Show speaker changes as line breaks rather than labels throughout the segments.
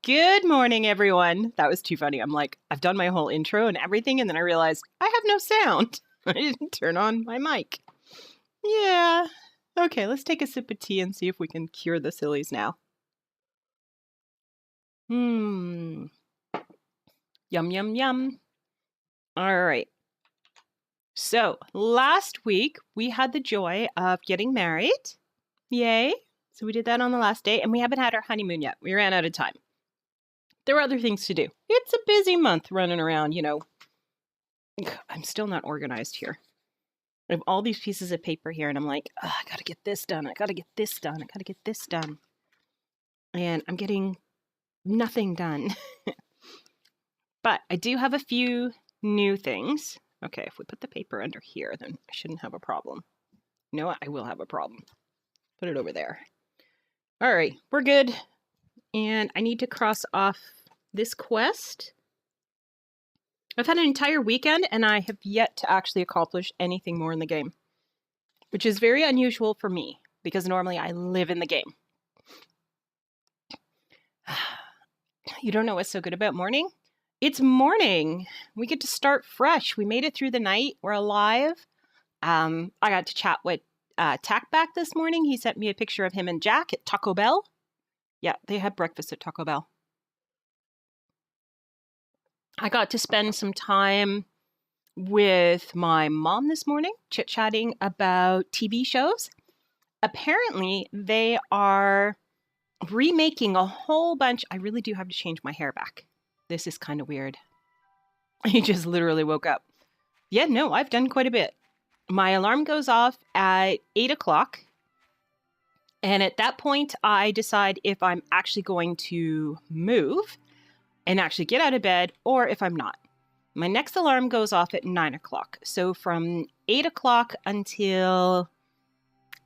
Good morning, everyone. That was too funny. I'm like, I've done my whole intro and everything, and then I realized I have no sound. I didn't turn on my mic. Yeah. Okay, let's take a sip of tea and see if we can cure the sillies now. Yum, yum, yum. All right. So, last week, we had the joy of getting married. Yay. So we did that on the last day, and we haven't had our honeymoon yet. We ran out of time. There were other things to do. It's a busy month running around, you know. I'm still not organized here. I have all these pieces of paper here, and I'm like, I gotta get this done. I gotta get this done. I gotta get this done. And I'm getting nothing done. But I do have a few new things. Okay, if we put the paper under here, then I shouldn't have a problem. You know what? I will have a problem. Put it over there. All right, we're good. And I need to cross off this quest. I've had an entire weekend, and I have yet to actually accomplish anything more in the game, which is very unusual for me, because normally I live in the game. You don't know what's so good about morning? It's morning. We get to start fresh. We made it through the night. We're alive. I got to chat with Tack back this morning. He sent me a picture of him and Jack at Taco Bell. Yeah, they had breakfast at Taco Bell. I got to spend some time with my mom this morning, chit-chatting about TV shows. Apparently, they are remaking a whole bunch. I really do have to change my hair back. This is kind of weird. He just literally woke up. Yeah, no, I've done quite a bit. My alarm goes off at 8 o'clock. And at that point, I decide if I'm actually going to move and actually get out of bed, or if I'm not. My next alarm goes off at 9 o'clock. So from 8 o'clock until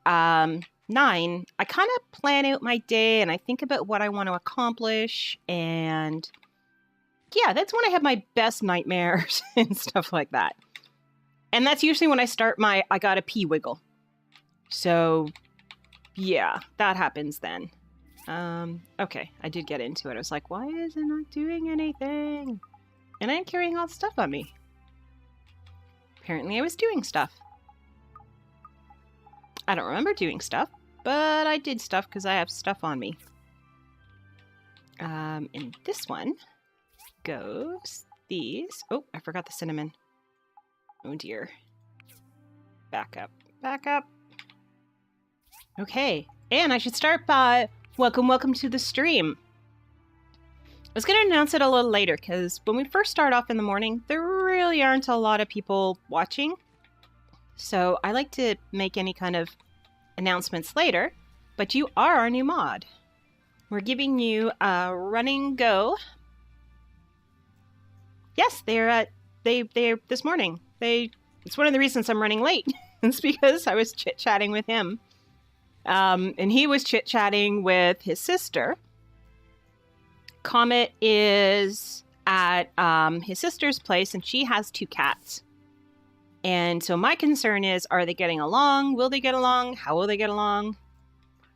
9, I kind of plan out my day and I think about what I want to accomplish. And yeah, that's when I have my best nightmares and stuff like that. And that's usually when I start my I gotta pee wiggle. So yeah, that happens then. Okay, I did get into it. I was like, why is it not doing anything? And I'm carrying all the stuff on me. Apparently I was doing stuff. I don't remember doing stuff, but I did stuff because I have stuff on me. And this one goes these. Oh, I forgot the cinnamon. Oh dear. Back up. Back up. Okay, and I should start by welcome to the stream. I was going to announce it a little later because when we first start off in the morning, there really aren't a lot of people watching. So I like to make any kind of announcements later, but you are our new mod. We're giving you a running go. Yes, they're this morning. It's one of the reasons I'm running late. It's because I was chit-chatting with him. And he was chit-chatting with his sister. Comet is at his sister's place, and she has 2 cats. And so my concern is, are they getting along? Will they get along? How will they get along?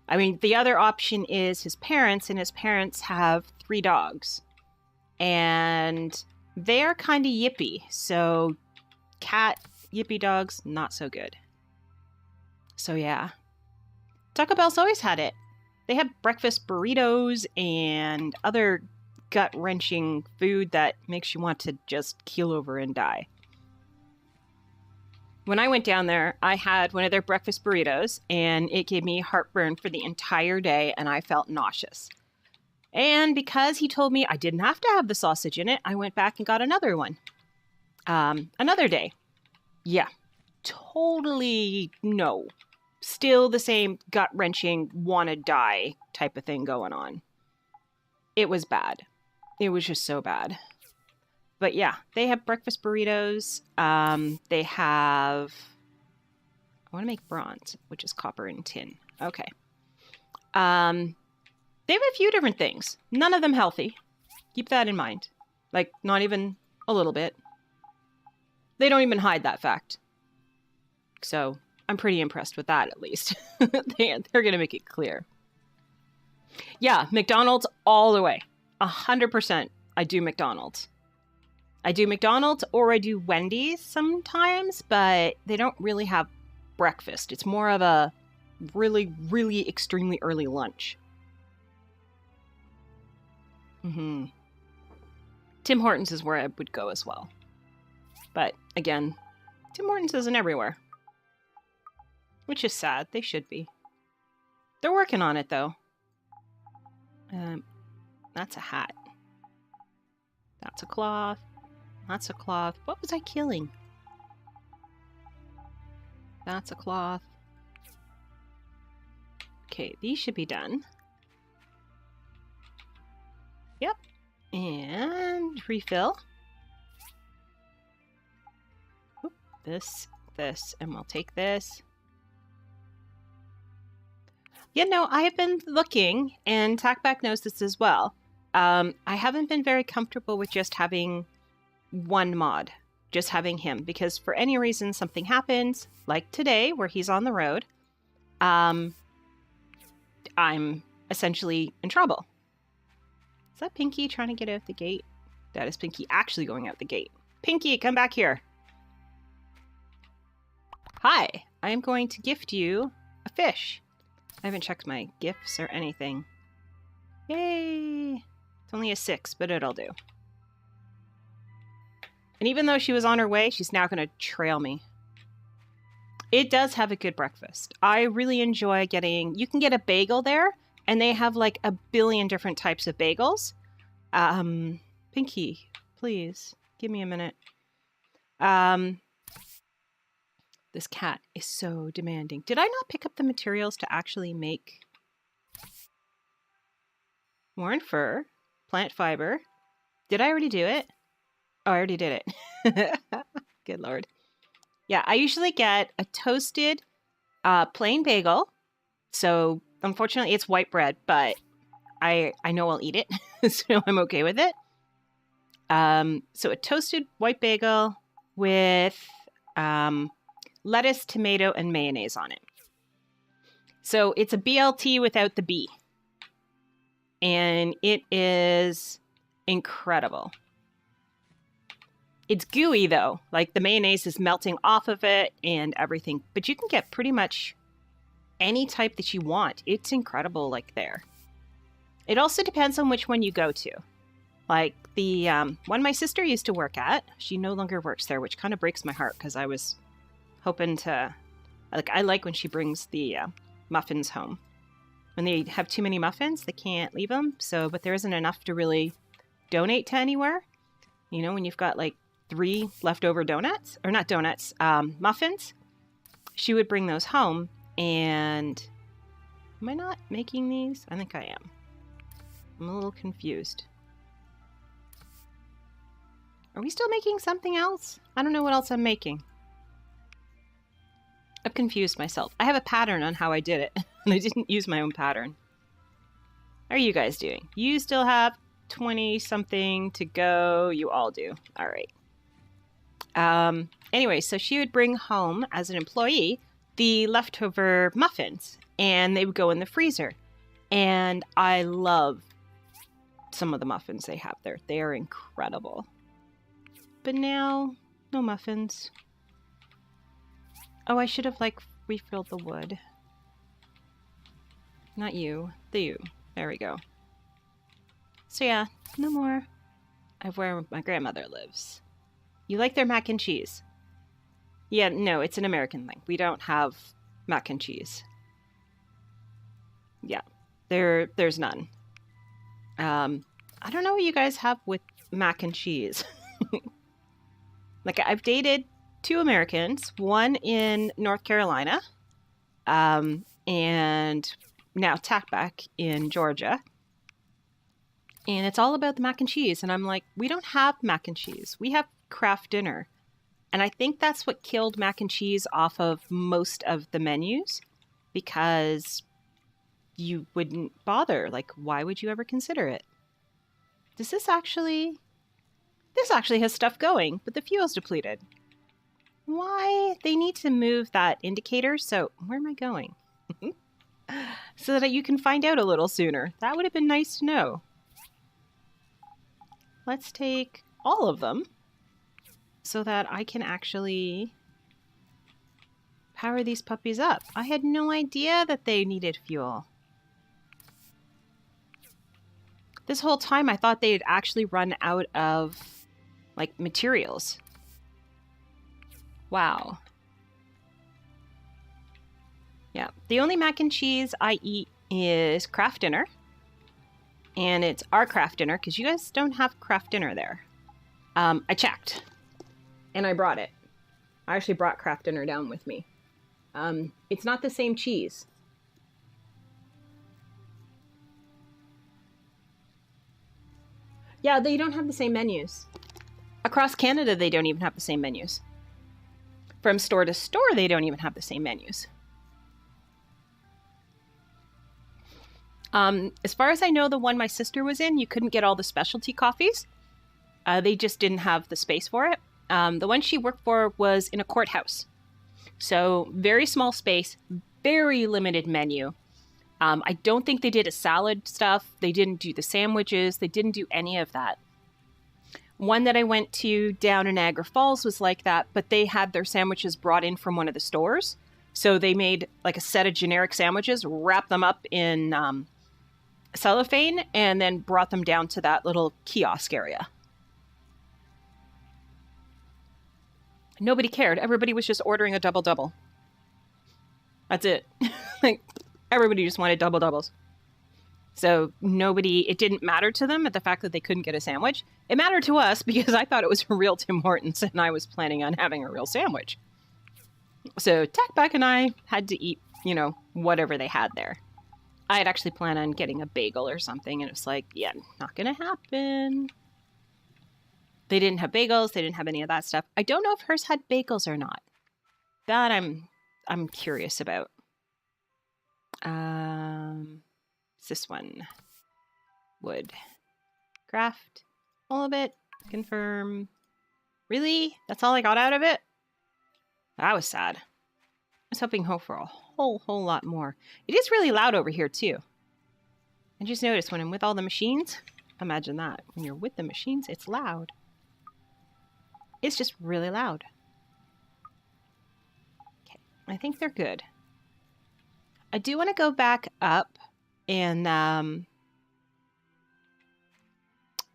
I mean, the other option is his parents, and his parents have 3 dogs. And they're kind of yippy. So cat yippy dogs, not so good. So yeah. Taco Bell's always had it. They have breakfast burritos and other gut-wrenching food that makes you want to just keel over and die. When I went down there, I had one of their breakfast burritos, and it gave me heartburn for the entire day, and I felt nauseous. And because he told me I didn't have to have the sausage in it, I went back and got another one. Another day. Yeah. Totally no. Still the same gut-wrenching, wanna-die type of thing going on. It was bad. It was just so bad. But yeah, they have breakfast burritos. They have... I want to make bronze, which is copper and tin. Okay. They have a few different things. None of them healthy. Keep that in mind. Like, not even a little bit. They don't even hide that fact. So... I'm pretty impressed with that, at least. They're going to make it clear. Yeah, McDonald's all the way. 100% I do McDonald's. I do McDonald's or I do Wendy's sometimes, but they don't really have breakfast. It's more of a really, really extremely early lunch. Mm-hmm. Tim Hortons is where I would go as well. But again, Tim Hortons isn't everywhere. Which is sad. They should be. They're working on it, though. That's a hat. That's a cloth. That's a cloth. What was I killing? That's a cloth. Okay, these should be done. Yep. And refill. Oop, this, and we'll take this. Yeah, no, I have been looking, and Tackback knows this as well. I haven't been very comfortable with just having one mod, just having him, because for any reason something happens, like today where he's on the road, I'm essentially in trouble. Is that Pinky trying to get out the gate? That is Pinky actually going out the gate. Pinky, come back here. Hi, I am going to gift you a fish. I haven't checked my gifts or anything. Yay! It's only a 6, but it'll do. And even though she was on her way, she's now going to trail me. It does have a good breakfast. I really enjoy getting... You can get a bagel there, and they have like a billion different types of bagels. Pinky, please, give me a minute. This cat is so demanding. Did I not pick up the materials to actually make worn fur, plant fiber? Did I already do it? Oh, I already did it. Good Lord. Yeah, I usually get a toasted plain bagel. So unfortunately it's white bread, but I know I'll eat it. So I'm okay with it. So a toasted white bagel with lettuce, tomato, and mayonnaise on it. So it's a BLT without the B. And it is incredible. It's gooey, though. Like, the mayonnaise is melting off of it and everything. But you can get pretty much any type that you want. It's incredible, like, there. It also depends on which one you go to. Like, the one my sister used to work at, she no longer works there, which kind of breaks my heart because I was hoping to... Like, I like when she brings the muffins home. When they have too many muffins, they can't leave them. So, but there isn't enough to really donate to anywhere. You know, when you've got, like, 3 leftover donuts, or not donuts, muffins, she would bring those home. And am I not making these? I think I am. I'm a little confused. Are we still making something else? I don't know what else I'm making. I've confused myself. I have a pattern on how I did it, and I didn't use my own pattern. How are you guys doing? You still have 20-something to go. You all do. All right. Anyway, so she would bring home, as an employee, the leftover muffins, and they would go in the freezer. And I love some of the muffins they have there. They are incredible. But now, no muffins. Oh, I should have, like, refilled the wood. Not you. The you. There we go. So yeah, no more. Of where my grandmother lives. You like their mac and cheese? Yeah, no, it's an American thing. We don't have mac and cheese. Yeah, there's none. I don't know what you guys have with mac and cheese. Like, I've dated 2 Americans, one in North Carolina, and now Tackback in Georgia. And it's all about the mac and cheese. And I'm like, we don't have mac and cheese. We have Kraft dinner. And I think that's what killed mac and cheese off of most of the menus, because you wouldn't bother. Like, why would you ever consider it? This actually has stuff going, but the fuel's depleted. Why? They need to move that indicator. So where am I going? So that you can find out a little sooner. That would have been nice to know. let's take all of them so that I can actually power these puppies up. I had no idea that they needed fuel. This whole time I thought they'd actually run out of, like, materials. Wow. Yeah, the only mac and cheese I eat is Kraft Dinner. And it's our Kraft Dinner, because you guys don't have Kraft Dinner there. I checked. And I brought it. I actually brought Kraft Dinner down with me. It's not the same cheese. Yeah, they don't have the same menus. Across Canada, they don't even have the same menus. From store to store, they don't even have the same menus. As far as I know, the one my sister was in, you couldn't get all the specialty coffees. They just didn't have the space for it. The one she worked for was in a courthouse. So very small space, very limited menu. I don't think they did a salad stuff. They didn't do the sandwiches. They didn't do any of that. One that I went to down in Niagara Falls was like that, but they had their sandwiches brought in from one of the stores. So they made like a set of generic sandwiches, wrapped them up in cellophane, and then brought them down to that little kiosk area. Nobody cared. Everybody was just ordering a double-double. That's it. Like, everybody just wanted double-doubles. So it didn't matter to them at the fact that they couldn't get a sandwich. It mattered to us because I thought it was a real Tim Hortons and I was planning on having a real sandwich. So Tackback and I had to eat, whatever they had there. I had actually planned on getting a bagel or something, and it was like, yeah, not gonna happen. They didn't have bagels. They didn't have any of that stuff. I don't know if hers had bagels or not. That I'm curious about. It's this one. Wood. Craft. All of it. Confirm. Really? That's all I got out of it? That was sad. I was hoping for a whole lot more. It is really loud over here, too. I just noticed when I'm with all the machines, imagine that. When you're with the machines, it's loud. It's just really loud. Okay, I think they're good. I do want to go back up and,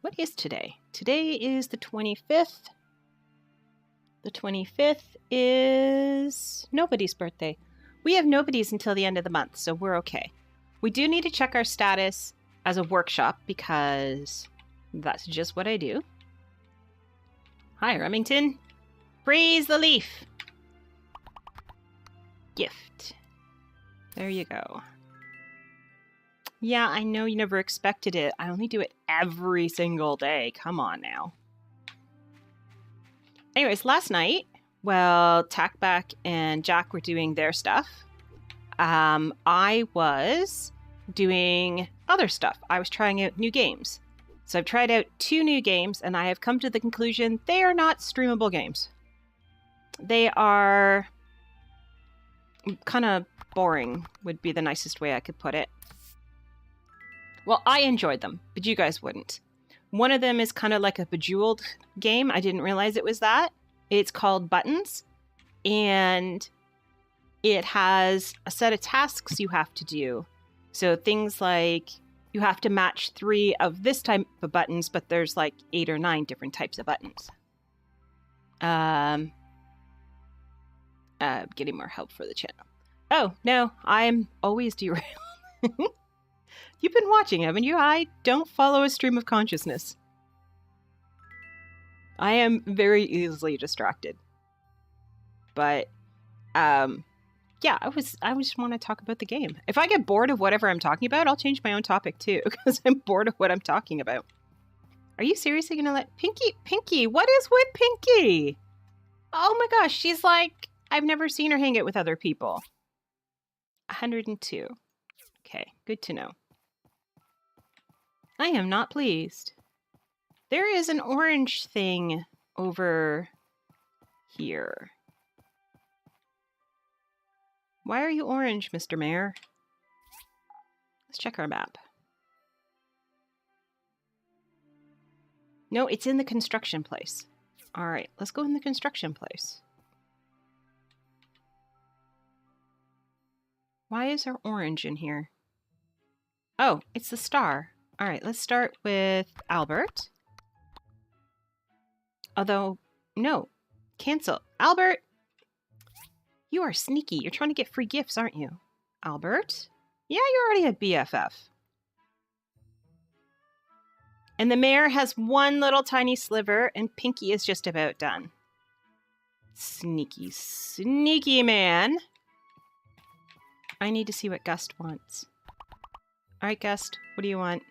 what is today? Today is the 25th. The 25th is nobody's birthday. We have nobody's until the end of the month, so we're okay. We do need to check our status as a workshop because that's just what I do. Hi, Remington. Praise the leaf. Gift. There you go. Yeah, I know you never expected it. I only do it every single day. Come on now. Anyways, last night, while Tackback and Jack were doing their stuff, I was doing other stuff. I was trying out new games. So I've tried out 2 new games, and I have come to the conclusion they are not streamable games. They are kind of boring, would be the nicest way I could put it. Well, I enjoyed them, but you guys wouldn't. One of them is kind of like a Bejeweled game. I didn't realize it was that. It's called Buttons, and it has a set of tasks you have to do. So things like you have to match 3 of this type of buttons, but there's like 8 or 9 different types of buttons. Getting more help for the channel. Oh, no, I'm always derailing. You've been watching, haven't you? I don't follow a stream of consciousness. I am very easily distracted. But, yeah, I just want to talk about the game. If I get bored of whatever I'm talking about, I'll change my own topic too, because I'm bored of what I'm talking about. Are you seriously going to let... Pinky, what is with Pinky? Oh my gosh, she's like... I've never seen her hang out with other people. 102. Okay, good to know. I am not pleased. There is an orange thing over here. Why are you orange, Mr. Mayor? Let's check our map. No, it's in the construction place. All right, let's go in the construction place. Why is there orange in here? Oh, it's the star. All right, let's start with Albert. Although, no, cancel. Albert, you are sneaky. You're trying to get free gifts, aren't you? Albert? Yeah, you're already a BFF. And the mayor has one little tiny sliver, and Pinky is just about done. Sneaky, sneaky man. I need to see what Gust wants. All right, Gust, what do you want?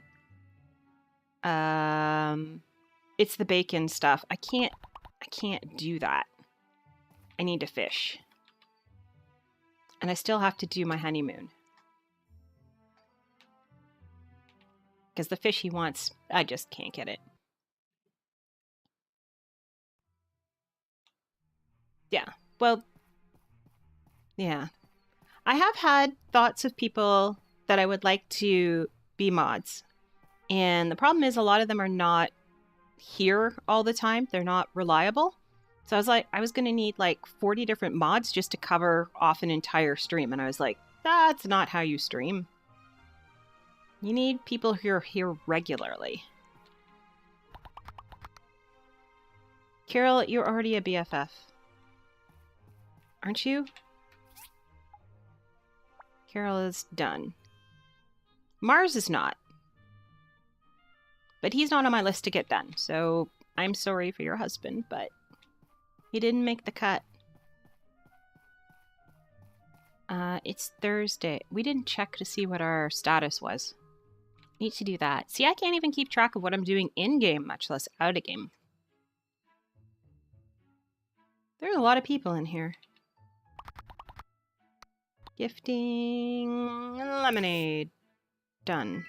It's the bacon stuff. I can't do that. I need to fish. And I still have to do my honeymoon. Because the fish he wants, I just can't get it. Yeah, well, yeah. I have had thoughts of people that I would like to be mods. And the problem is a lot of them are not here all the time. They're not reliable. So I was like, I was going to need like 40 different mods just to cover off an entire stream. And I was like, that's not how you stream. You need people who are here regularly. Carol, you're already a BFF. Aren't you? Carol is done. Mars is not. But he's not on my list to get done. So I'm sorry for your husband, but he didn't make the cut. It's Thursday. We didn't check to see what our status was. Need to do that. See, I can't even keep track of what I'm doing in-game, much less out-of-game. There's a lot of people in here. Gifting lemonade. Done.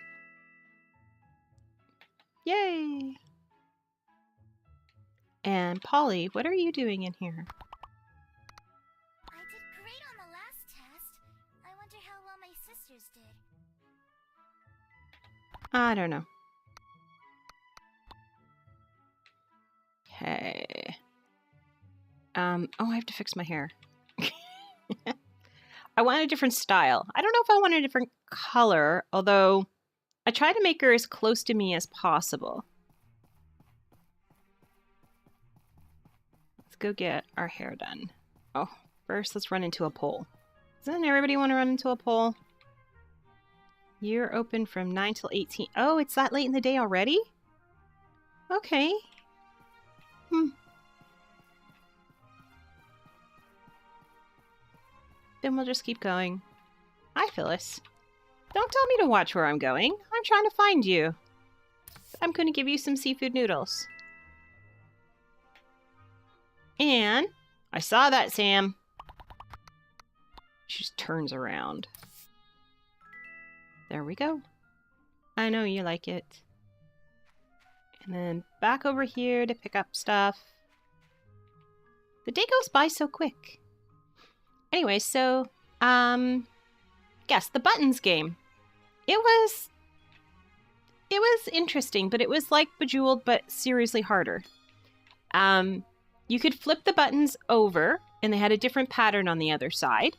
Yay! And Polly, what are you doing in here?
I did great on the last test. I wonder how well my sisters did.
I don't know. Okay. Oh, I have to fix my hair. I want a different style. I don't know if I want a different color, although I try to make her as close to me as possible. Let's go get our hair done. Oh, first let's run into a poll. Doesn't everybody want to run into a poll? You're open from 9 till 18. Oh, it's that late in the day already? Okay. Then we'll just keep going. Hi, Phyllis. Don't tell me to watch where I'm going. I'm trying to find you. I'm going to give you some seafood noodles. And I saw that, Sam. She just turns around. There we go. I know you like it. And then back over here to pick up stuff. The day goes by so quick. Anyway, so, guess the buttons game. It was interesting, but it was like Bejeweled, but seriously harder. You could flip the buttons over, and they had a different pattern on the other side.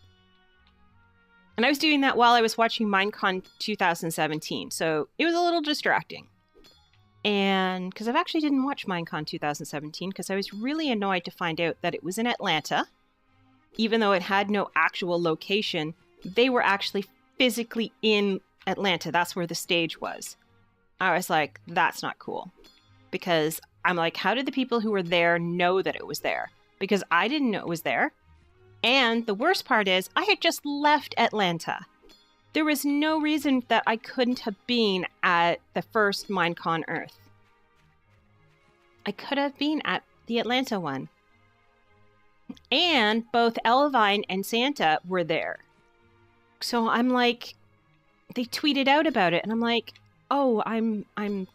And I was doing that while I was watching Minecon 2017, so it was a little distracting. And because I've actually didn't watch Minecon 2017, because I was really annoyed to find out that it was in Atlanta. Even though it had no actual location, they were actually physically in Atlanta. That's where the stage was. I was like, that's not cool. Because I'm like, how did the people who were there know that it was there? Because I didn't know it was there. And the worst part is, I had just left Atlanta. There was no reason that I couldn't have been at the first Minecon Earth. I could have been at the Atlanta one. And both Elvine and Santa were there. So I'm like, they tweeted out about it, and I'm like, oh, I'm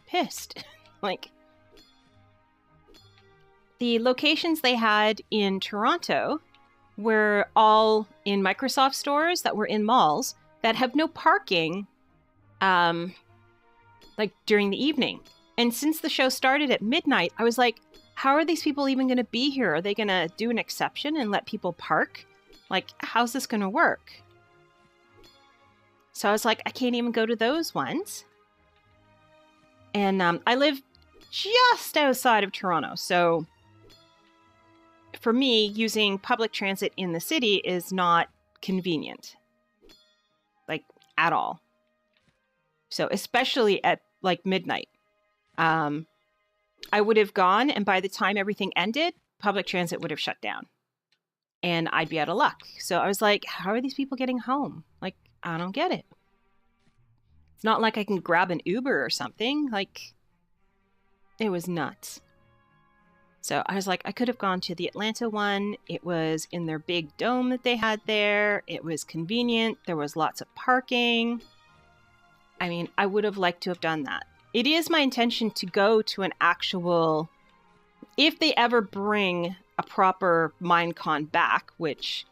pissed. Like, the locations they had in Toronto were all in Microsoft stores that were in malls that have no parking, like during the evening. And since the show started at midnight, I was like, how are these people even going to be here? Are they going to do an exception and let people park? Like, how's this going to work? So I was like, I can't even go to those ones. And I live just outside of Toronto. So for me, using public transit in the city is not convenient. Like, at all. So especially at like midnight. I would have gone, and by the time everything ended, public transit would have shut down. And I'd be out of luck. So I was like, how are these people getting home? Like, I don't get it. It's not like I can grab an Uber or something. Like, it was nuts. So I was like, I could have gone to the Atlanta one. It was in their big dome that they had there. It was convenient. There was lots of parking. I mean, I would have liked to have done that. It is my intention to go to an actual, if they ever bring a proper Minecon back, which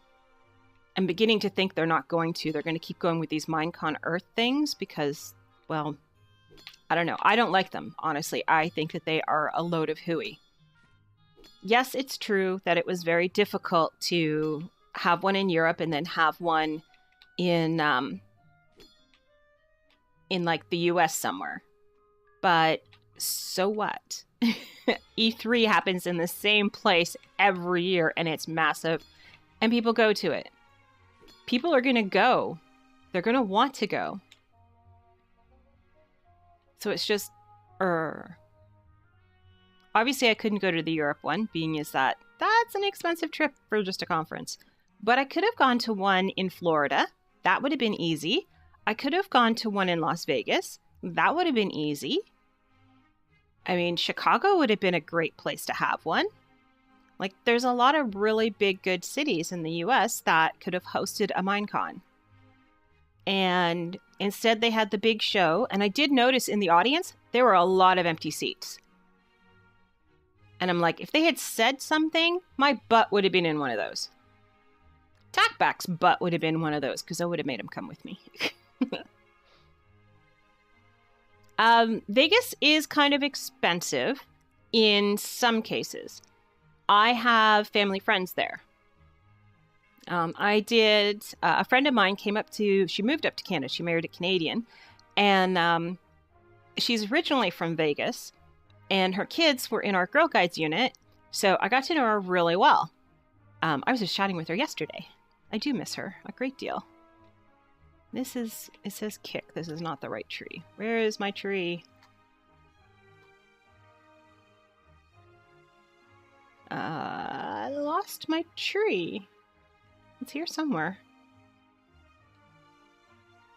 I'm beginning to think they're not going to. They're going to keep going with these Minecon Earth things because, well, I don't know. I don't like them, honestly. I think that they are a load of hooey. Yes, it's true that it was very difficult to have one in Europe and then have one in like the US somewhere. But so what? E3 happens in the same place every year and it's massive and people go to it. People are going to go. They're going to want to go. So it's just, obviously I couldn't go to the Europe one, being as that's an expensive trip for just a conference. But I could have gone to one in Florida. That would have been easy. I could have gone to one in Las Vegas. That would have been easy. I mean, Chicago would have been a great place to have one. Like, there's a lot of really big, good cities in the US that could have hosted a Minecon. And instead they had the big show. And I did notice in the audience, there were a lot of empty seats. And I'm like, if they had said something, my butt would have been in one of those. Tackback's butt would have been one of those because I would have made him come with me. Vegas is kind of expensive in some cases. I have family friends there. A friend of mine she moved up to Canada. She married a Canadian. And she's originally from Vegas. And her kids were in our Girl Guides unit. So I got to know her really well. I was just chatting with her yesterday. I do miss her a great deal. It says kick. This is not the right tree. Where is my tree? I lost my tree. It's here somewhere.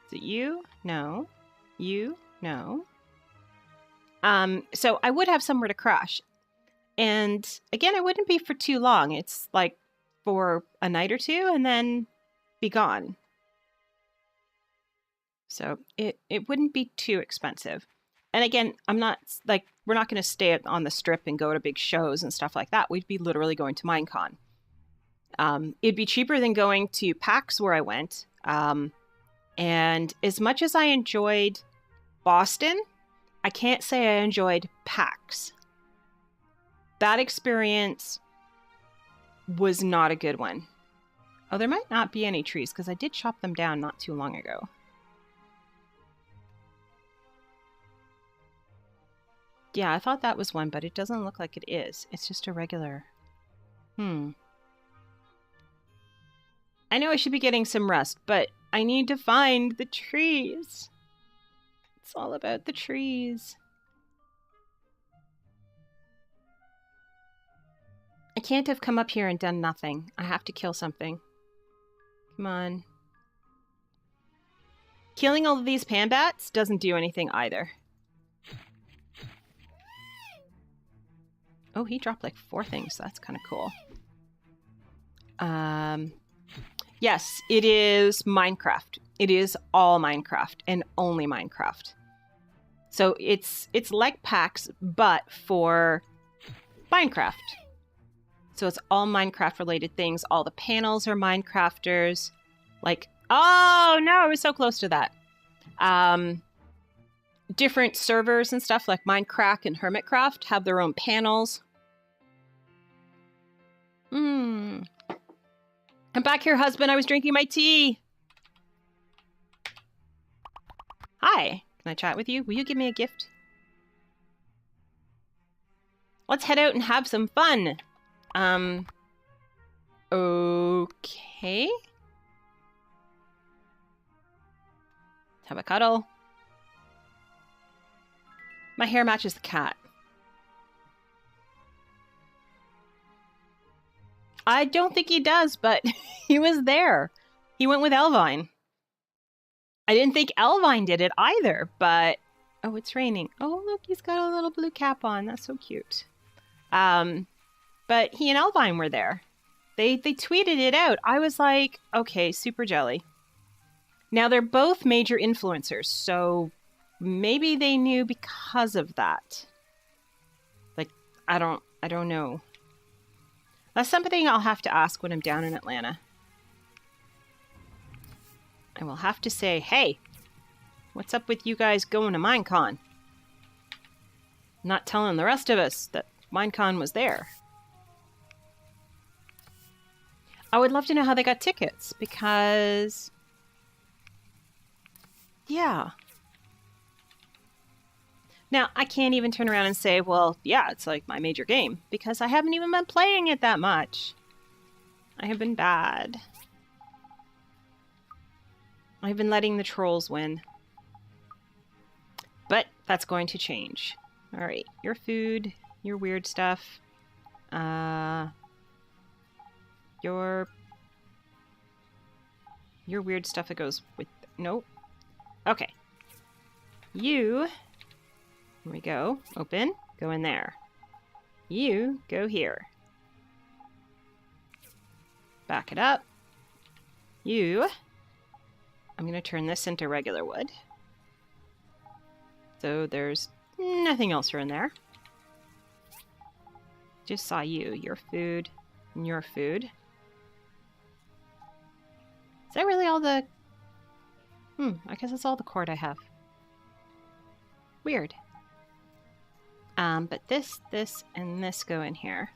Is it you? No. You? No. So I would have somewhere to crash. And again, it wouldn't be for too long. It's like for a night or two and then be gone. So it wouldn't be too expensive. And again, we're not going to stay on the strip and go to big shows and stuff like that. We'd be literally going to Minecon. It'd be cheaper than going to PAX where I went. And as much as I enjoyed Boston, I can't say I enjoyed PAX. That experience was not a good one. Oh, there might not be any trees because I did chop them down not too long ago. Yeah, I thought that was one, but it doesn't look like it is. It's just a regular... I know I should be getting some rest, but I need to find the trees. It's all about the trees. I can't have come up here and done nothing. I have to kill something. Come on. Killing all of these panbats doesn't do anything either. Oh, he dropped like 4 things. That's kind of cool. Yes, it is Minecraft. It is all Minecraft and only Minecraft. So it's like PAX, but for Minecraft. So it's all Minecraft related things. All the panels are Minecrafters. Like, oh no, I was so close to that. different servers and stuff like Minecraft and Hermitcraft have their own panels. I'm back here, husband. I was drinking my tea. Hi. Can I chat with you? Will you give me a gift? Let's head out and have some fun. Okay. Have a cuddle. My hair matches the cat. I don't think he does, but he was there. He went with Elvine. I didn't think Elvine did it either, but... Oh, it's raining. Oh, look, he's got a little blue cap on. That's so cute. But he and Elvine were there. They tweeted it out. I was like, okay, super jelly. Now, they're both major influencers, so maybe they knew because of that. Like, I don't know. That's something I'll have to ask when I'm down in Atlanta. I will have to say, hey, what's up with you guys going to Minecon? Not telling the rest of us that Minecon was there. I would love to know how they got tickets, because... Yeah. Now, I can't even turn around and say, well, yeah, it's like my major game, because I haven't even been playing it that much. I have been bad. I've been letting the trolls win. But that's going to change. Alright, your food, your weird stuff. Your weird stuff that goes with... Nope. Okay. You... Here we go. Open. Go in there. You go here. Back it up. You... I'm going to turn this into regular wood. So there's nothing else in there. Just saw you. Your food. And your food. Is that really all the... I guess that's all the cord I have. Weird. But this, and this go in here.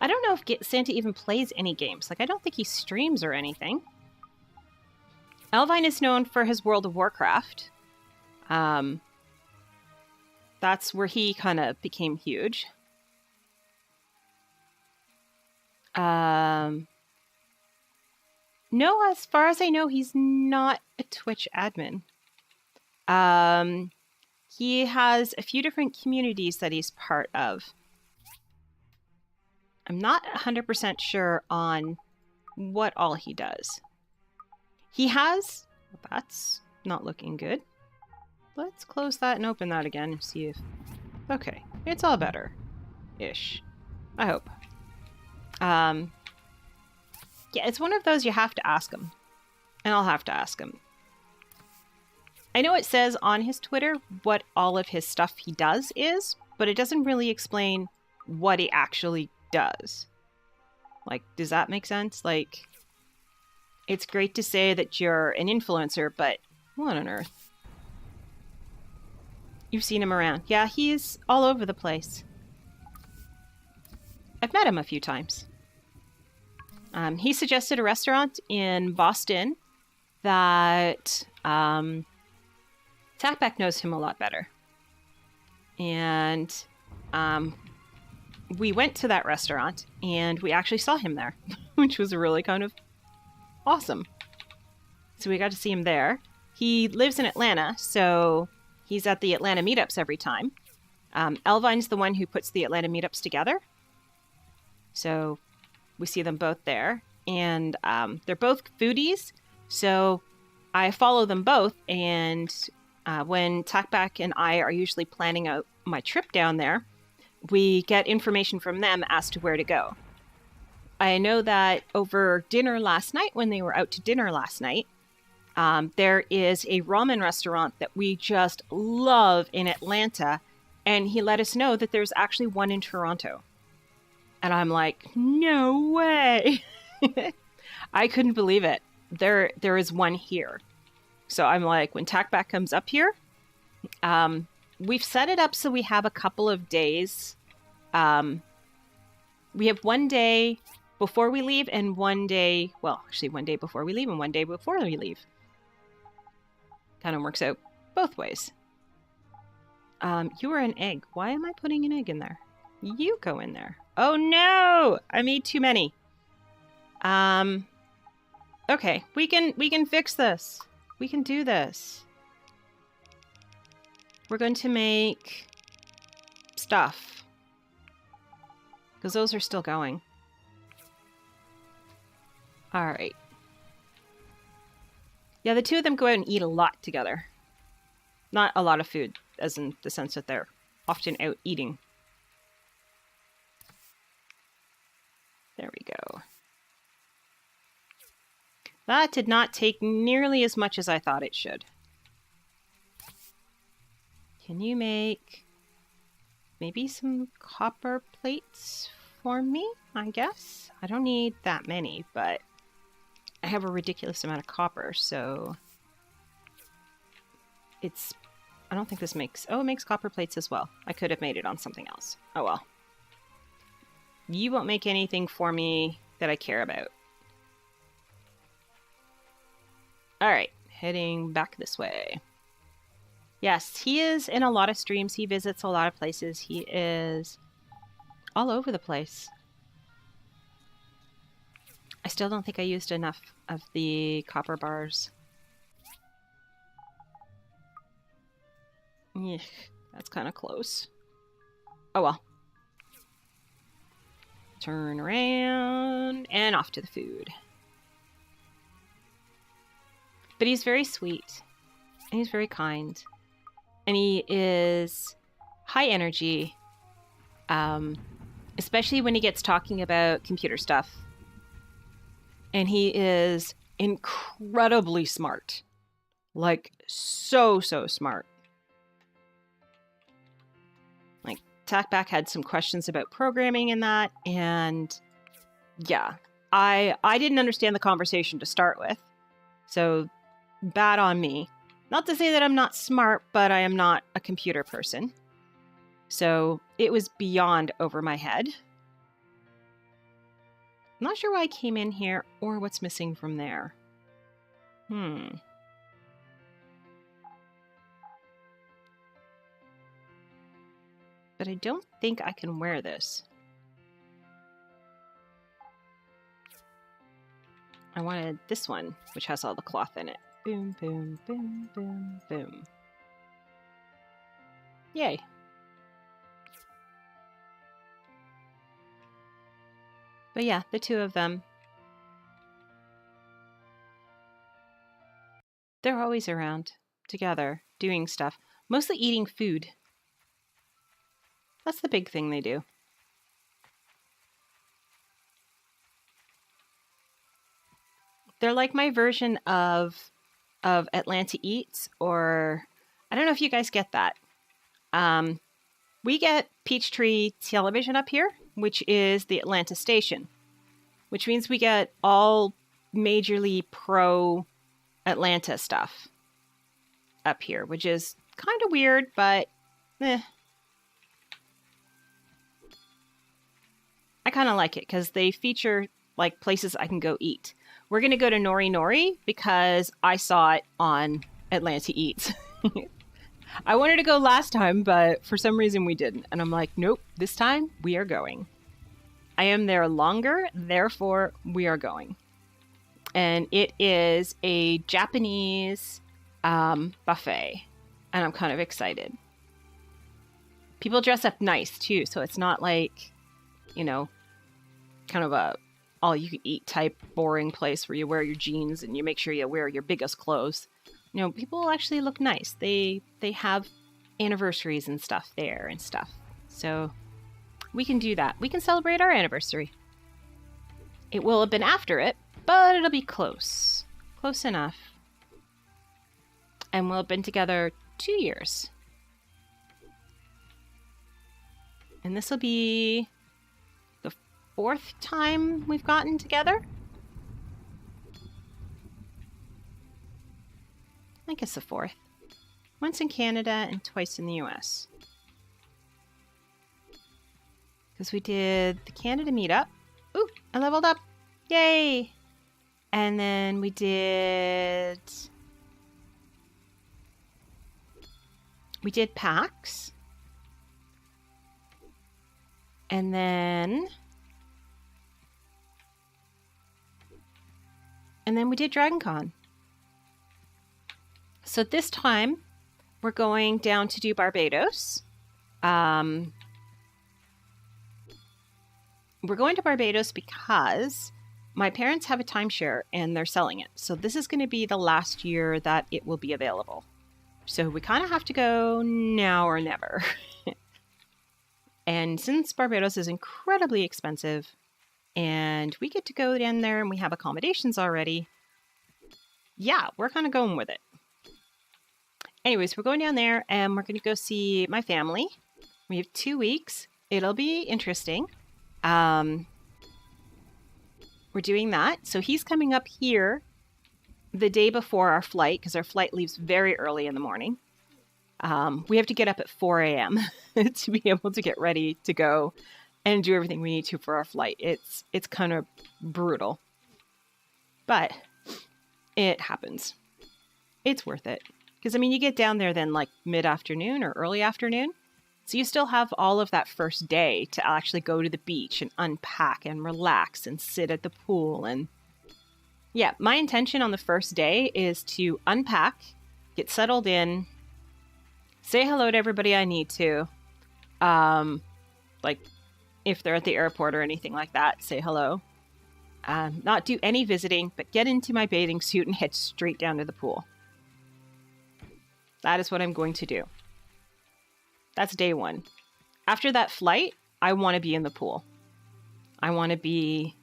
I don't know if Santa even plays any games. Like, I don't think he streams or anything. Elvine is known for his World of Warcraft. That's where he kind of became huge. No, as far as I know, he's not a Twitch admin. He has a few different communities that he's part of. I'm not 100% sure on what all he does. He has... That's not looking good. Let's close that and open that again and see if... Okay, it's all better. Ish. I hope. Yeah, it's one of those you have to ask him. And I'll have to ask him. I know it says on his Twitter what all of his stuff he does is, but it doesn't really explain what he actually does. Like, does that make sense? Like, it's great to say that you're an influencer, but what on earth? You've seen him around. Yeah, he's all over the place. I've met him a few times. He suggested a restaurant in Boston that Takbak knows him a lot better. And we went to that restaurant and we actually saw him there, which was really kind of awesome. So we got to see him there. He lives in Atlanta, so he's at the Atlanta meetups every time. Elvine's the one who puts the Atlanta meetups together. So we see them both there. And they're both foodies, so I follow them both. And when Takbak and I are usually planning out my trip down there, we get information from them as to where to go. I know that over dinner last night, when they were out to dinner last night, there is a ramen restaurant that we just love in Atlanta, and he let us know that there's actually one in Toronto. And I'm like, no way. I couldn't believe it. there is one here. So I'm like, when Tackback comes up here, we've set it up so we have a couple of days. We have one day before we leave and one day, well, actually one day before we leave and one day before we leave. Kind of works out both ways. You are an egg. Why am I putting an egg in there? You go in there. Oh no! I made too many. Okay, we can fix this. We can do this. We're going to make stuff. Because those are still going. Alright. Yeah, the two of them go out and eat a lot together. Not a lot of food, as in the sense that they're often out eating. There we go. That did not take nearly as much as I thought it should. Can you make maybe some copper plates for me, I guess? I don't need that many, but I have a ridiculous amount of copper, so it's... I don't think this makes... Oh, it makes copper plates as well. I could have made it on something else. Oh well. You won't make anything for me that I care about. Alright, heading back this way. Yes, he is in a lot of streams. He visits a lot of places. He is all over the place. I still don't think I used enough of the copper bars. Eugh, that's kind of close. Oh well. Turn around and off to the food. But he's very sweet. And he's very kind. And he is high energy. Especially when he gets talking about computer stuff. And he is incredibly smart. Like, so smart. Like, Tackback had some questions about programming and that, and yeah. I didn't understand the conversation to start with. So, bad on me. Not to say that I'm not smart, but I am not a computer person. So, it was beyond over my head. I'm not sure why I came in here or what's missing from there. But I don't think I can wear this. I wanted this one, which has all the cloth in it. Boom, boom, boom, boom, boom. Yay. But yeah, the two of them. They're always around, together, doing stuff. Mostly eating food. That's the big thing they do. They're like my version of Atlanta Eats, or I don't know if you guys get that. We get Peachtree Television up here, which is the Atlanta station, which means we get all majorly pro Atlanta stuff up here, which is kind of weird, but I kind of like it because they feature like places I can go eat. We're going to go to Nori Nori because I saw it on Atlanta Eats. I wanted to go last time, but for some reason we didn't. And I'm like, nope, this time we are going. I am there longer, therefore we are going. And it is a Japanese buffet. And I'm kind of excited. People dress up nice too, so it's not like, you know, kind of a all-you-can-eat type boring place where you wear your jeans and you make sure you wear your biggest clothes. You know, people actually look nice. They have anniversaries and stuff there and stuff. So we can do that. We can celebrate our anniversary. It will have been after it, but it'll be close. Close enough. And we'll have been together 2 years. And this will be the 4th time we've gotten together. I think it's the 4th. Once in Canada and twice in the US. Because we did the Canada meetup. Ooh, I leveled up. Yay! And then we did PAX. And then we did DragonCon. So this time we're going down to do Barbados. We're going to Barbados because my parents have a timeshare and they're selling it. So this is going to be the last year that it will be available. So we kind of have to go now or never. And since Barbados is incredibly expensive and we get to go down there and we have accommodations already, yeah, we're kind of going with it. Anyways, we're going down there and we're going to go see my family. We have 2 weeks. It'll be interesting. We're doing that. So he's coming up here the day before our flight because our flight leaves very early in the morning. We have to get up at 4 a.m. to be able to get ready to go and do everything we need to for our flight. It's kind of brutal, but it happens. It's worth it. Because, I mean, you get down there then like mid-afternoon or early afternoon. So you still have all of that first day to actually go to the beach and unpack and relax and sit at the pool. And yeah, my intention on the first day is to unpack, get settled in, say hello to everybody I need to. Like if they're at the airport or anything like that, say hello. Not do any visiting, but get into my bathing suit and head straight down to the pool. That is what I'm going to do. That's day 1. After that flight, I want to be in the pool. I want to be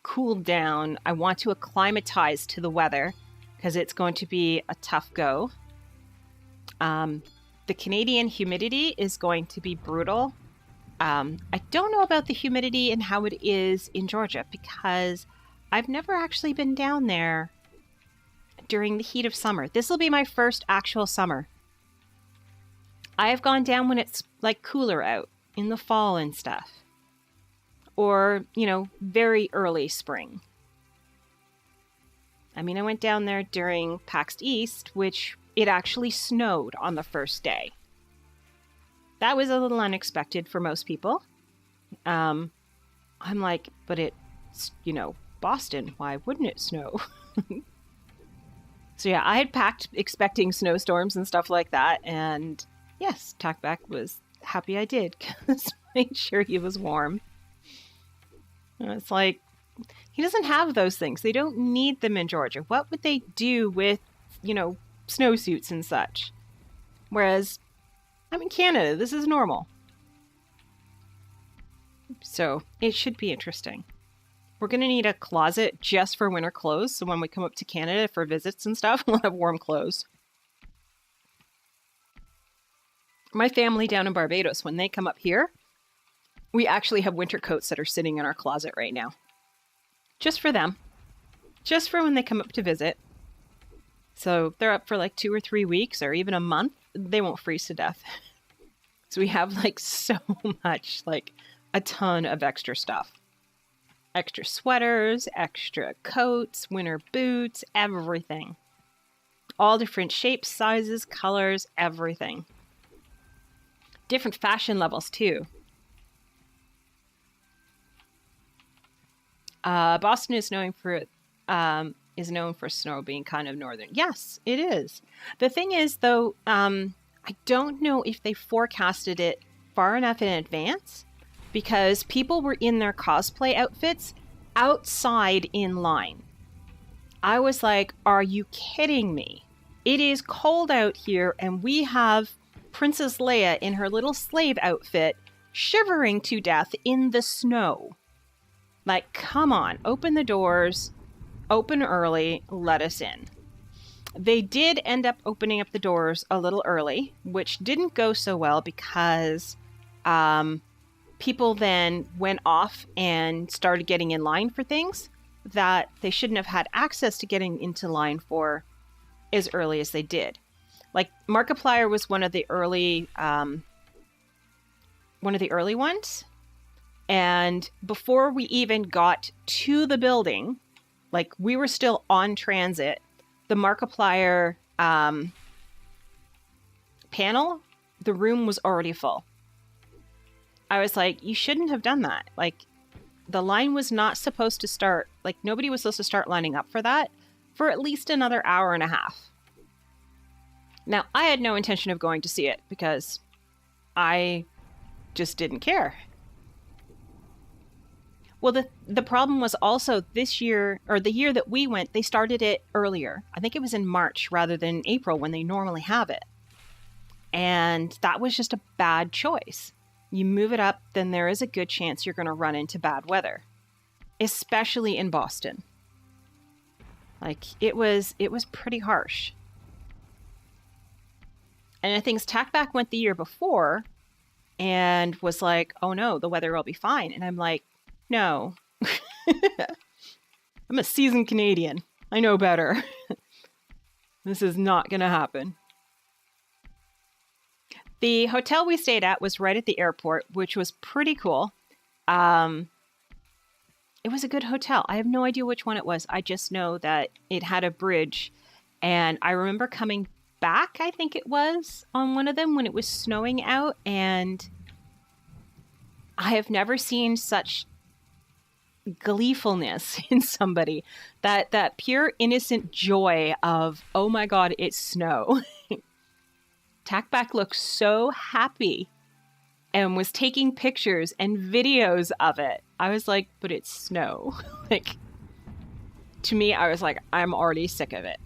cooled down. I want to acclimatize to the weather because it's going to be a tough go. The Canadian humidity is going to be brutal. I don't know about the humidity and how it is in Georgia because I've never actually been down there during the heat of summer. This will be my first actual summer. I have gone down when it's like cooler out in the fall and stuff. Or, you know, very early spring. I mean, I went down there during PAX East, which it actually snowed on the first day. That was a little unexpected for most people. I'm like, but it's, you know, Boston. Why wouldn't it snow? So yeah, I had packed expecting snowstorms and stuff like that. And yes, Talkback was happy I did because made sure he was warm. And it's like, he doesn't have those things. They don't need them in Georgia. What would they do with, you know, snowsuits and such? Whereas I'm in Canada. This is normal. So it should be interesting. We're going to need a closet just for winter clothes. So when we come up to Canada for visits and stuff, we'll have warm clothes. My family down in Barbados, when they come up here, we actually have winter coats that are sitting in our closet right now. Just for them. Just for when they come up to visit. So they're up for like 2 or 3 weeks or even a month. They won't freeze to death. So we have like so much, like a ton of extra stuff. Extra sweaters, extra coats, winter boots, everything. All different shapes, sizes, colors, everything. Different fashion levels too. Boston is known for snow being kind of northern. Yes, it is. The thing is, though, I don't know if they forecasted it far enough in advance because people were in their cosplay outfits outside in line. I was like, are you kidding me? It is cold out here and we have Princess Leia in her little slave outfit shivering to death in the snow. Like, come on, open the doors, open early, let us in. They did end up opening up the doors a little early, which didn't go so well because people then went off and started getting in line for things that they shouldn't have had access to getting into line for as early as they did. Like Markiplier was one of the early ones. And before we even got to the building, like we were still on transit, the Markiplier panel, the room was already full. I was like, you shouldn't have done that. Like, the line was not supposed to start, like, nobody was supposed to start lining up for that for at least another hour and a half. Now, I had no intention of going to see it because I just didn't care. Well, the problem was also this year, or the year that we went, they started it earlier. I think it was in March rather than April when they normally have it. And that was just a bad choice. You move it up, then there is a good chance you're going to run into bad weather, especially in Boston. Like, it was pretty harsh. And I think Tackback went the year before and was like, oh no, the weather will be fine. And I'm like, no. I'm a seasoned Canadian. I know better. This is not going to happen. The hotel we stayed at was right at the airport, which was pretty cool. It was a good hotel. I have no idea which one it was. I just know that it had a bridge. And I remember coming back, I think it was, on one of them when it was snowing out. And I have never seen such gleefulness in somebody. That pure innocent joy of, oh my God, it's snow. Tackback looked so happy and was taking pictures and videos of it. I was like, but it's snow. Like, to me, I was like, I'm already sick of it.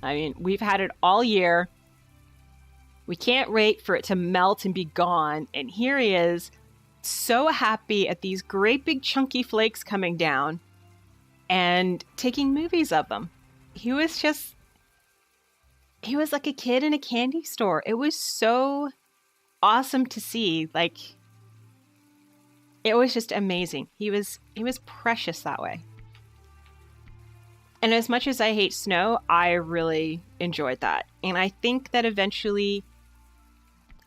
I mean, we've had it all year. We can't wait for it to melt and be gone. And here he is, so happy at these great big chunky flakes coming down and taking movies of them. He was like a kid in a candy store. It was so awesome to see. Like, it was just amazing. He was precious that way. And as much as I hate snow, I really enjoyed that. And I think that eventually,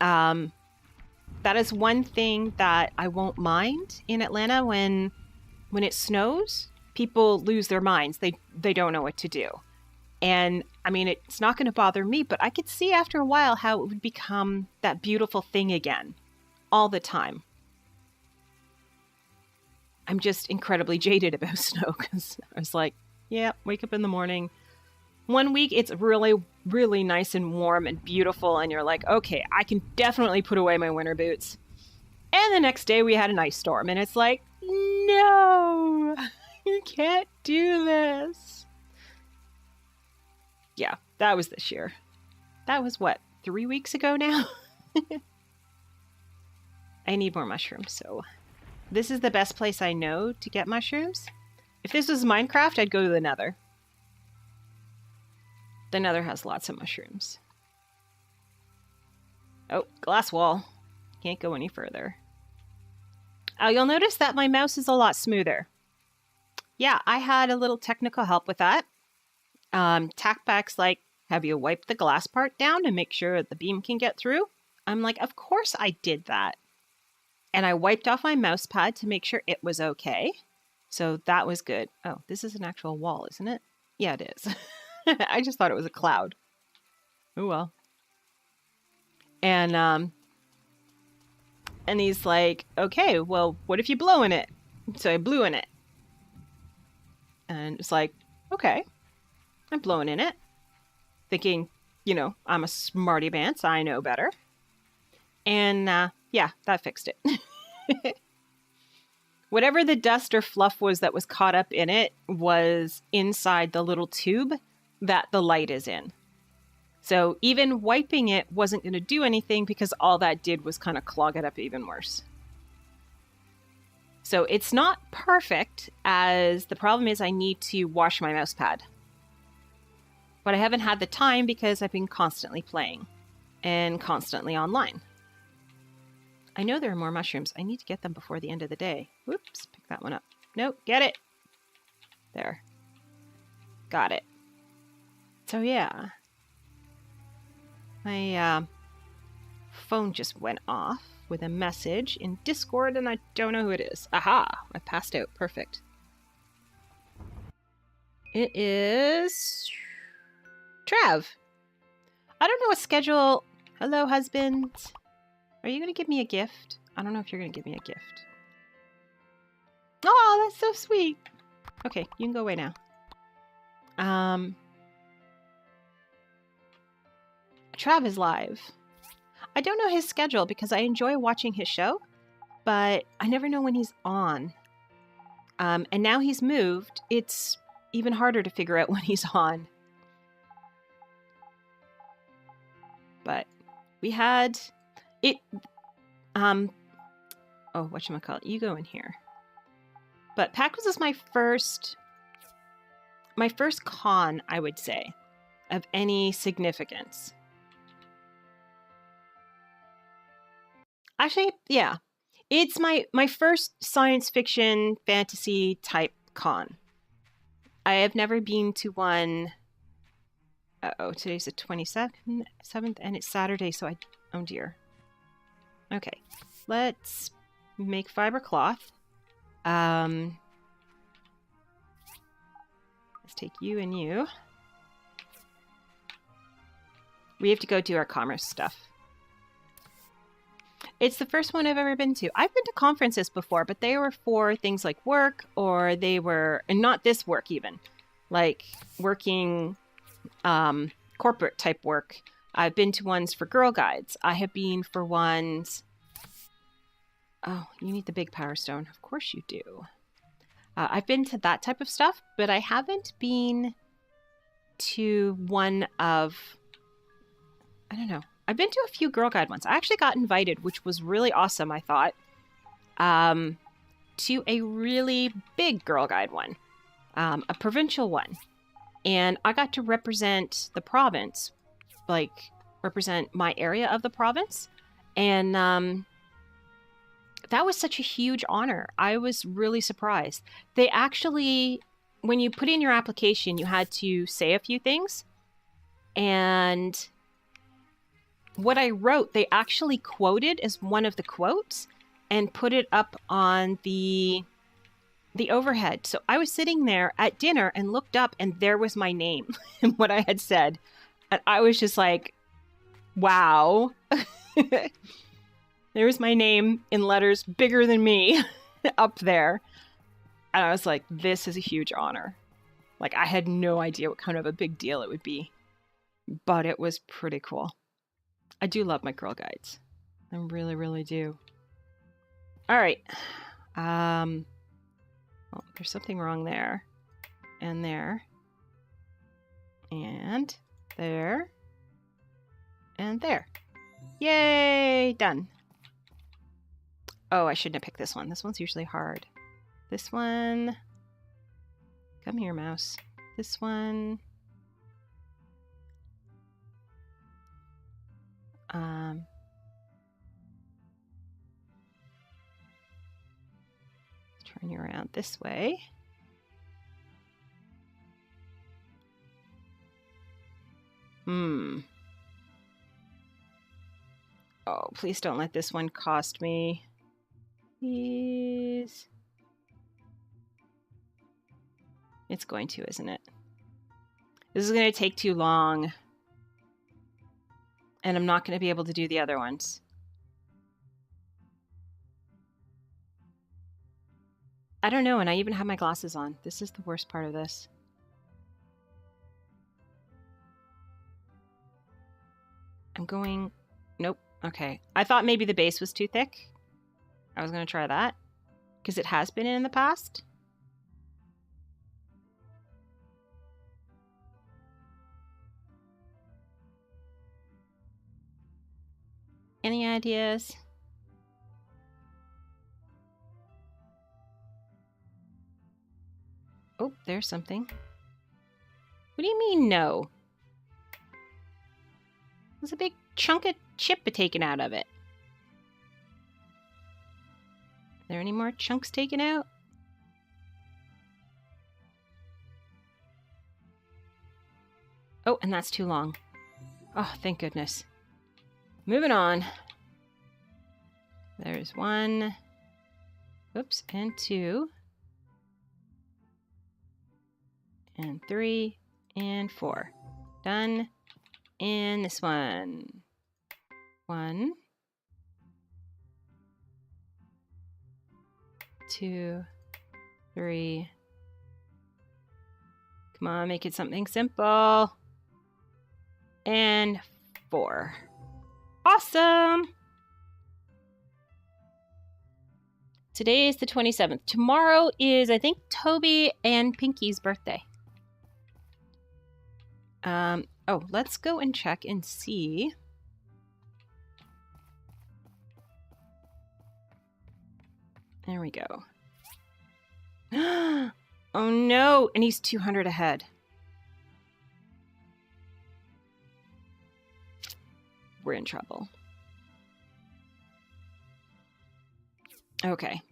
that is one thing that I won't mind in Atlanta when it snows. People lose their minds. They don't know what to do. And I mean, it's not going to bother me, but I could see after a while how it would become that beautiful thing again all the time. I'm just incredibly jaded about snow because I was like, yeah, wake up in the morning. One week it's really, really nice and warm and beautiful. And you're like, okay, I can definitely put away my winter boots. And the next day we had an ice storm and it's like, no, you can't do this. Yeah, that was this year. That was what, 3 weeks ago now? I need more mushrooms, so this is the best place I know to get mushrooms. If this was Minecraft, I'd go to the Nether. The Nether has lots of mushrooms. Oh, glass wall. Can't go any further. Oh, you'll notice that my mouse is a lot smoother. Yeah, I had a little technical help with that. Tackback's like, have you wiped the glass part down to make sure the beam can get through? I'm like, of course I did that. And I wiped off my mouse pad to make sure it was okay. So that was good. Oh, this is an actual wall, isn't it? Yeah, it is. I just thought it was a cloud. Oh, well. And he's like, okay, well, what if you blow in it? So I blew in it. And it's like, okay. I'm blowing in it, thinking, you know, I'm a smarty pants. I know better. And yeah, that fixed it. Whatever the dust or fluff was that was caught up in it was inside the little tube that the light is in. So even wiping it wasn't going to do anything because all that did was kind of clog it up even worse. So it's not perfect, as the problem is I need to wash my mouse pad. But I haven't had the time because I've been constantly playing and constantly online. I know there are more mushrooms. I need to get them before the end of the day. Whoops, pick that one up. Nope, get it. There. Got it. So yeah. My phone just went off with a message in Discord and I don't know who it is. Aha! I passed out. Perfect. It is Trav. I don't know what schedule. Hello, husband. Are you going to give me a gift? I don't know if you're going to give me a gift. Oh, that's so sweet. Okay, you can go away now. Trav is live. I don't know his schedule because I enjoy watching his show, but I never know when he's on. And now he's moved. It's even harder to figure out when he's on. But we had it. Oh, whatchamacallit? You go in here. But PAX was my first con, I would say, of any significance. Actually, yeah. It's my first science fiction fantasy type con. I have never been to one. Today's the 27th and it's Saturday, so oh dear. Okay. Let's make fiber cloth. Let's take you and you. We have to go do our commerce stuff. It's the first one I've ever been to. I've been to conferences before, but they were for things like work, or they were, and not this work even, like working corporate type work. I've been to ones for Girl Guides. I have been for ones. Oh, you need the big power stone. Of course you do. I've been to that type of stuff, but I haven't been to one of, I don't know. I've been to a few Girl Guide ones. I actually got invited, which was really awesome, I thought, to a really big Girl Guide one, a provincial one. And I got to represent the province, like represent my area of the province. And that was such a huge honor. I was really surprised. They actually, when you put in your application, you had to say a few things. And what I wrote, they actually quoted as one of the quotes and put it up on the overhead. So I was sitting there at dinner and looked up and there was my name and what I had said. And I was just like, wow. There was my name in letters bigger than me up there. And I was like, this is a huge honor. Like, I had no idea what kind of a big deal it would be. But it was pretty cool. I do love my Girl Guides. I really, really do. All right. Well, there's something wrong there. And there. And there. And there. Yay! Done. Oh, I shouldn't have picked this one. This one's usually hard. This one. Come here, mouse. This one. Turn you around this way. Oh, please don't let this one cost me. Please. It's going to, isn't it? This is going to take too long. And I'm not going to be able to do the other ones. I don't know, and I even have my glasses on. This is the worst part of this. I'm going... Nope. Okay. I thought maybe the base was too thick. I was going to try that. Because it has been in the past. Any ideas? Oh, there's something. What do you mean, no? There's a big chunk of chip taken out of it. Are there any more chunks taken out? Oh, and that's too long. Oh, thank goodness. Moving on. There's 1. Oops, and 2. And 3. And 4. Done. And this one. 1. 2. 3. Come on, make it something simple. And 4. Awesome! Today is the 27th. Tomorrow is, I think, Toby and Pinky's birthday. Oh, let's go and check and see. There we go. Oh no, and he's 200 ahead. We're in trouble. Okay.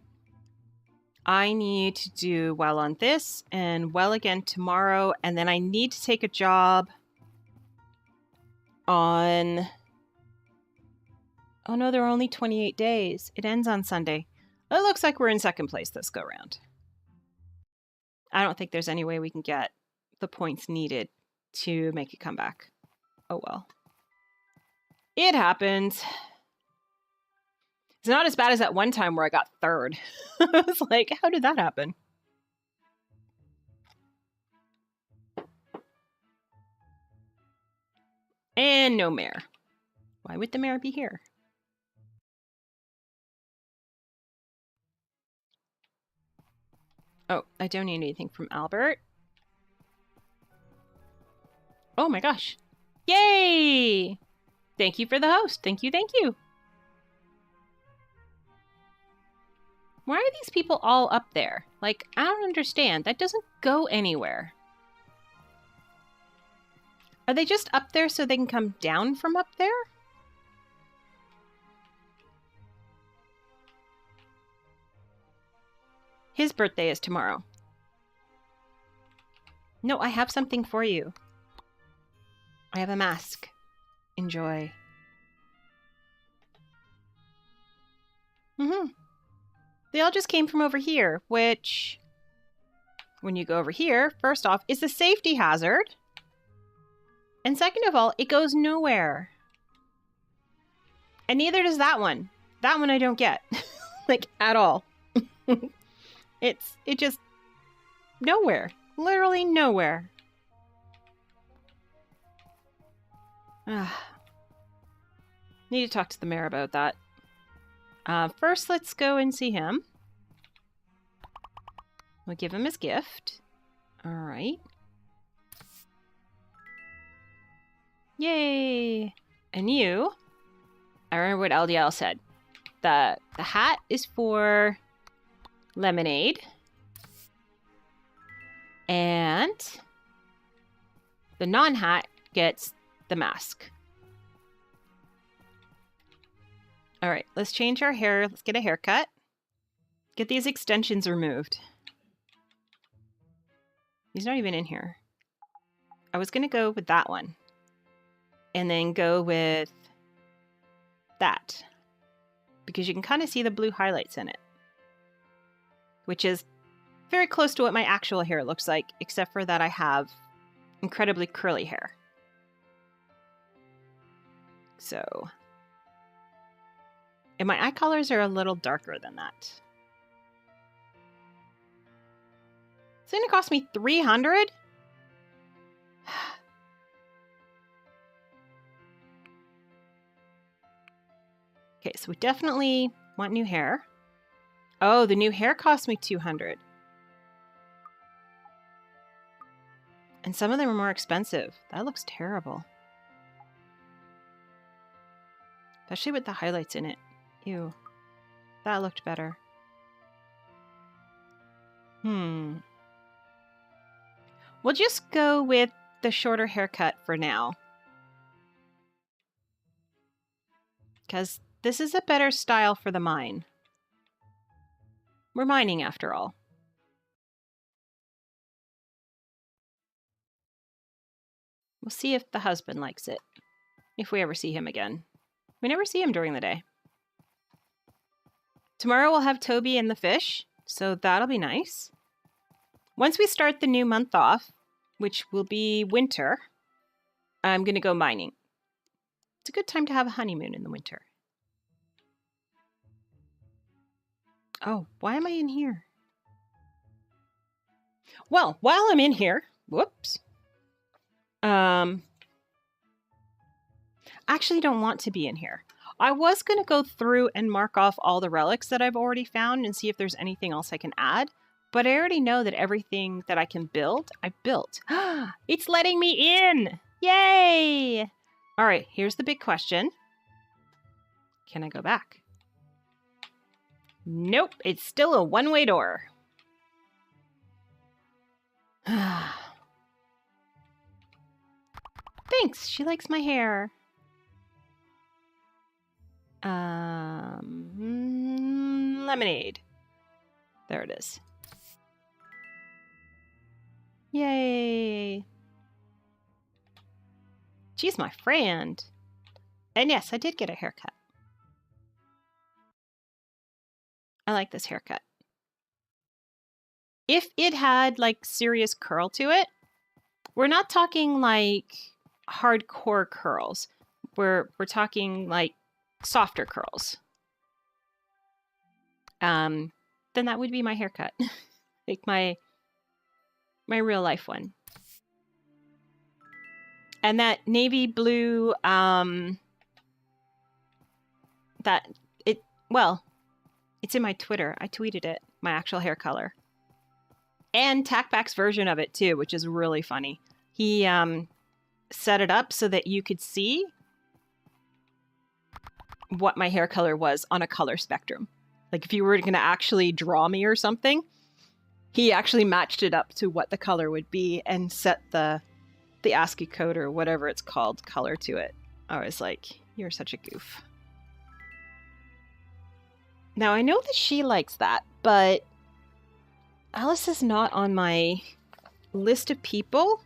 I need to do well on this and well again tomorrow, and then I need to take a job on... Oh no, there are only 28 days. It ends on Sunday. It looks like we're in second place this go round. I don't think there's any way we can get the points needed to make a comeback. Oh well. It happens. It's not as bad as that one time where I got 3rd. I was like, how did that happen? And no mayor. Why would the mayor be here? Oh, I don't need anything from Albert. Oh my gosh. Yay! Thank you for the host. Thank you, thank you. Why are these people all up there? Like, I don't understand. That doesn't go anywhere. Are they just up there so they can come down from up there? His birthday is tomorrow. No, I have something for you. I have a mask. Enjoy. They all just came from over here, which, when you go over here, first off, is a safety hazard. And second of all, it goes nowhere. And neither does that one. That one I don't get. Like, at all. It just, nowhere. Literally nowhere. Need to talk to the mayor about that. First, let's go and see him. We'll give him his gift. All right. Yay! And you, I remember what LDL said. The hat is for lemonade. And the non-hat gets the mask. All right, let's change our hair. Let's get a haircut. Get these extensions removed. He's not even in here. I was going to go with that one. And then go with that. Because you can kind of see the blue highlights in it. Which is very close to what my actual hair looks like, except for that I have incredibly curly hair. So... And my eye colors are a little darker than that. It's going to cost me $300? Okay, so we definitely want new hair. Oh, the new hair cost me $200. And some of them are more expensive. That looks terrible. Especially with the highlights in it. Ew. That looked better. We'll just go with the shorter haircut for now. Because this is a better style for the mine. We're mining after all. We'll see if the husband likes it. If we ever see him again. We never see him during the day. Tomorrow we'll have Toby and the fish, so that'll be nice. Once we start the new month off, which will be winter, I'm going to go mining. It's a good time to have a honeymoon in the winter. Oh, why am I in here? Well, while I'm in here, whoops. Actually don't want to be in here. I was going to go through and mark off all the relics that I've already found and see if there's anything else I can add. But I already know that everything that I can build, I built. It's letting me in! Yay! All right, here's the big question. Can I go back? Nope, it's still a one-way door. Thanks, she likes my hair. Lemonade. There it is. Yay! She's my friend. And yes, I did get a haircut. I like this haircut. If it had like serious curl to it, we're not talking like hardcore curls. We're talking like softer curls. Then that would be my haircut. Like my real life one. And that navy blue, it's in my Twitter. I tweeted it, my actual hair color. And Tackback's version of it too, which is really funny. He set it up so that you could see what my hair color was on a color spectrum. Like if you were going to actually draw me or something, he actually matched it up to what the color would be and set the ASCII code or whatever it's called color to it. I was like, you're such a goof. Now I know that she likes that, but Alice is not on my list of people.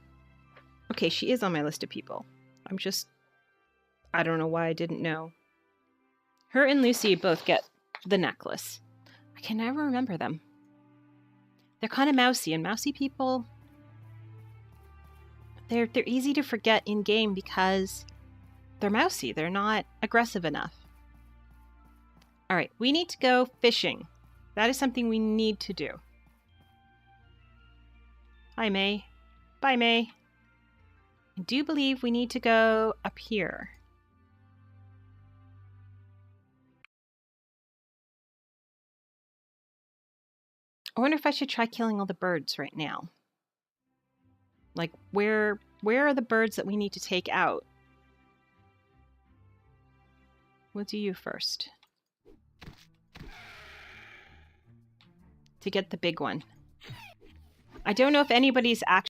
Okay, she is on my list of people. I don't know why I didn't know. Her and Lucy both get the necklace. I can never remember them. They're kind of mousy, and mousy people, they're easy to forget in game because they're mousy. They're not aggressive enough. All right, we need to go fishing. That is something we need to do. Hi, May. Bye, May. I do believe we need to go up here. I wonder if I should try killing all the birds right now. Like, where are the birds that we need to take out? We'll do you first. To get the big one. I don't know if anybody's actually